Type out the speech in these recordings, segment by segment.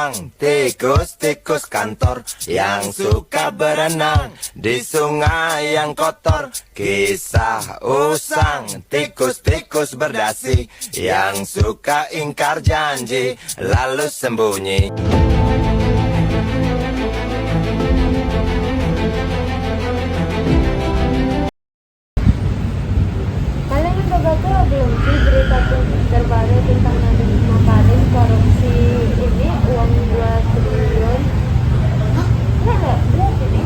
usang, tikus-tikus kantor yang suka berenang di sungai yang kotor. Kisah usang, tikus-tikus berdasi yang suka ingkar janji lalu sembunyi. Kalian udah baca belum sih berita terbaru tentang Nadiem Makarim korupsi ini uang 2 triliun? Hah? Enggak, berapa ini?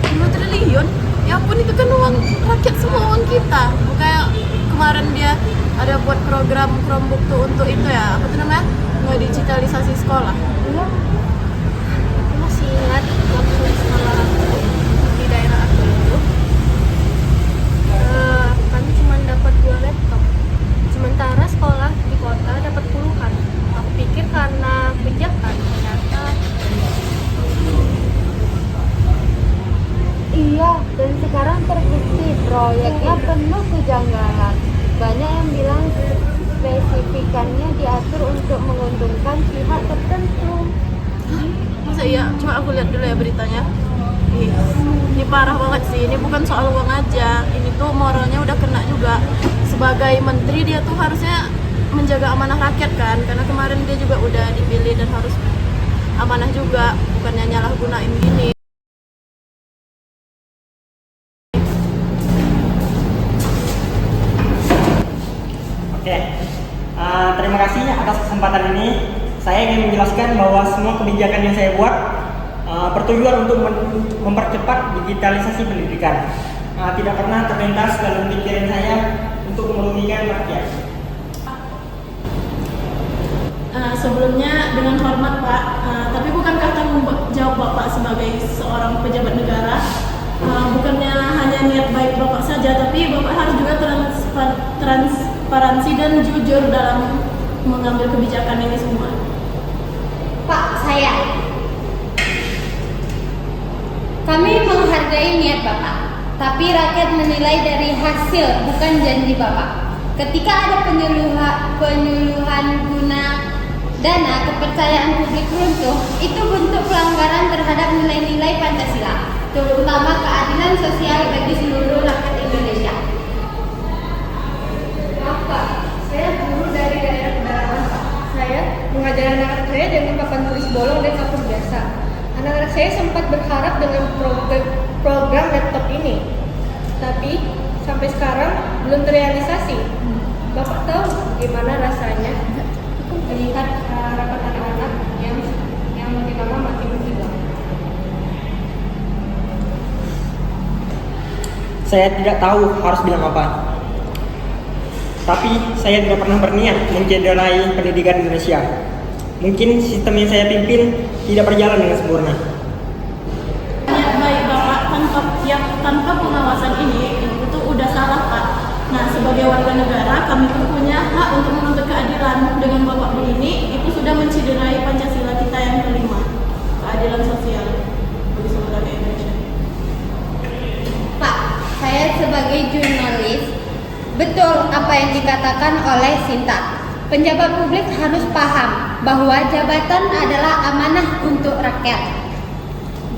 2 triliun? Ya ampun, itu kan uang rakyat, semua uang kita. Kayak kemarin dia ada buat program Chromebook tuh untuk itu ya, apa tuh namanya, ngedigitalisasi sekolah. Iya. Aku masih ingat waktu sekolah aku di daerah aku itu, kami cuma dapat 2 laptop, sementara sekolah di kota dapat puluhan. Aku pikir karena kebijakan, ternyata Iya, dan sekarang terbukti proyeknya penuh kejanggalan. Banyak yang bilang spesifikannya diatur untuk menguntungkan pihak tertentu. masa iya? Coba aku lihat dulu ya beritanya. Ih, ini parah banget sih. Ini bukan soal uang aja. Ini tuh moralnya udah kena juga. Sebagai menteri dia tuh harusnya menjaga amanah rakyat kan. Karena kemarin dia juga udah dipilih dan harus amanah juga. Bukannya nyalahgunain gini. Oke, terima kasih atas kesempatan ini. Saya ingin menjelaskan bahwa semua kebijakan yang saya buat bertujuan untuk mempercepat digitalisasi pendidikan. Tidak pernah terlintas dalam pikiran saya untuk merugikan rakyat. Sebelumnya dengan hormat Pak, tapi bukankah tanggung jawab Bapak sebagai seorang pejabat negara, bukannya hanya niat baik Bapak saja, tapi Bapak harus juga transparansi dan jujur dalam mengambil kebijakan ini semua. Pak, kami menghargai niat Bapak, tapi rakyat menilai dari hasil, bukan janji Bapak. Ketika ada penyuluhan guna dana kepercayaan publik runtuh, itu bentuk pelanggaran terhadap nilai-nilai Pancasila, terutama keadilan sosial bagi seluruh rakyat Indonesia. Maaf Pak, saya guru dari daerah pedalaman Pak. Saya mengajar anak-anak saya dengan papan tulis bolong dan kapur biasa. Anak-anak saya sempat berharap dengan program laptop ini, tapi sampai sekarang belum terrealisasi. Bapak tahu gimana rasanya melihat rapat anak-anak yang makin lama makin menghilang. Saya tidak tahu harus bilang apa. Tapi saya tidak pernah berniat mencederai pendidikan Indonesia. Mungkin sistem yang saya pimpin tidak berjalan dengan sempurna. Niat baik Bapak tanpa pengawasan ini itu udah salah Pak. Nah, sebagai warga negara kami pun punya hak untuk menuntut keadilan. Dengan Bapak begini itu sudah mencederai Pancasila kita yang kelima, keadilan sosial bagi seluruh rakyat Indonesia. Pak, saya sebagai jurnalis, betul apa yang dikatakan oleh Sinta. Penjabat publik harus paham bahwa jabatan adalah amanah untuk rakyat.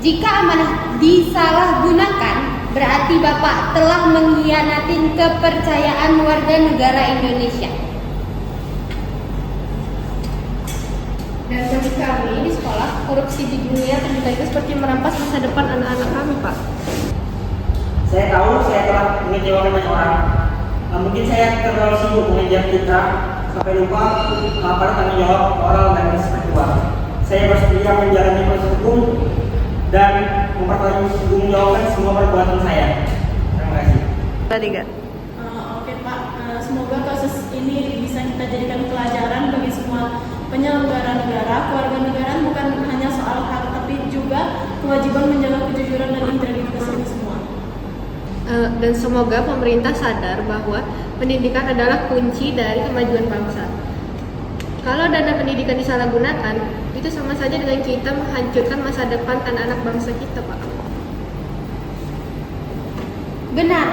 Jika amanah disalahgunakan, berarti Bapak telah mengkhianati kepercayaan warga negara Indonesia. Dan bagi kami di sekolah, korupsi di dunia ternyata itu seperti merampas masa depan anak-anak kami Pak. Saya tahu saya telah mengecewakan banyak orang. Mungkin saya terlalu sibuk mengejar citra sampai lupa pada tanggung jawab moral dan spiritual. Saya bersedia menjalani proses hukum dan mempertanggungjawabkan semua perbuatan saya. Terima kasih. Tadi Kak. Oke Pak, semoga kasus ini bisa kita jadikan pelajaran bagi semua penyelenggara negara. Keluarga negara bukan hanya soal hak, tapi juga kewajiban menjaga kejujuran dan integritas ini semua. Dan semoga pemerintah sadar bahwa pendidikan adalah kunci dari kemajuan bangsa. Kalau dana pendidikan disalahgunakan, itu sama saja dengan kita menghancurkan masa depan anak-anak bangsa kita, Pak. Benar,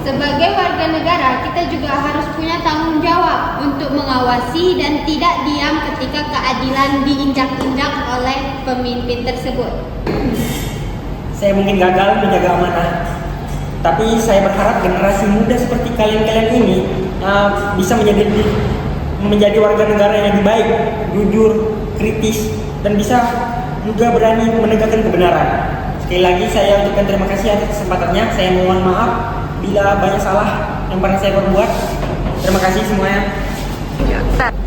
Sebagai warga negara, kita juga harus punya tanggung jawab untuk mengawasi dan tidak diam ketika keadilan diinjak-injak oleh pemimpin tersebut. Saya mungkin gagal menjaga amanah, tapi saya berharap generasi muda seperti kalian-kalian ini bisa menjadi warga negara yang lebih baik, jujur, kritis, dan bisa juga berani menegakkan kebenaran. Sekali lagi saya ucapkan terima kasih atas kesempatannya. Saya mohon maaf bila banyak salah yang pernah saya perbuat. Terima kasih semuanya.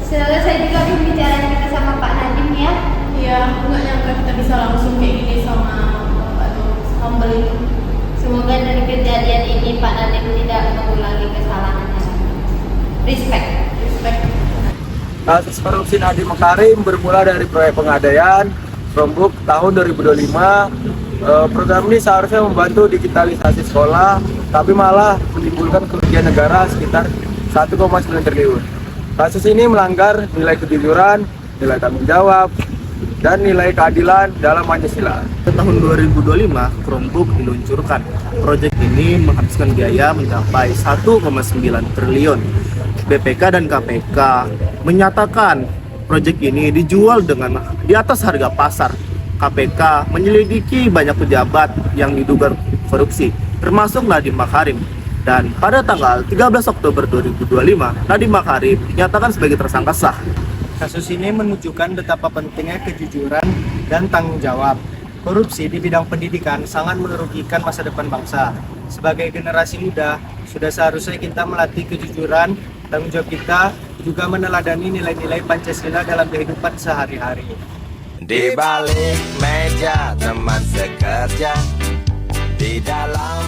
Selesai juga pembicaraan kita sama Pak Nadiem ya. Iya, aku nggak nyangka kita bisa langsung kayak gini sama Bapak tuh, humble itu. Semoga dari kejadian ini Pak Nadiem tidak mengulangi kesalahannya. Respect. Kasus korupsi Nadiem Makarim bermula dari proyek pengadaian Chromebook tahun 2025. Program ini seharusnya membantu digitalisasi sekolah, tapi malah menimbulkan kerugian negara sekitar 1,9 triliun. Kasus ini melanggar nilai kejujuran, nilai tanggung jawab, dan nilai keadilan dalam Pancasila. Tahun 2025, Chromebook diluncurkan. Proyek ini menghabiskan biaya mencapai 1,9 triliun. BPK dan KPK menyatakan proyek ini dijual dengan di atas harga pasar. KPK menyelidiki banyak pejabat yang diduga korupsi, termasuk Nadiem Makarim. Dan pada tanggal 13 Oktober 2025, Nadiem Makarim dinyatakan sebagai tersangka sah. Kasus ini menunjukkan betapa pentingnya kejujuran dan tanggung jawab. Korupsi di bidang pendidikan sangat merugikan masa depan bangsa. Sebagai generasi muda, sudah seharusnya kita melatih kejujuran, tanggung jawab kita, juga meneladani nilai-nilai Pancasila dalam kehidupan sehari-hari. Di balik meja teman sekerja, di dalam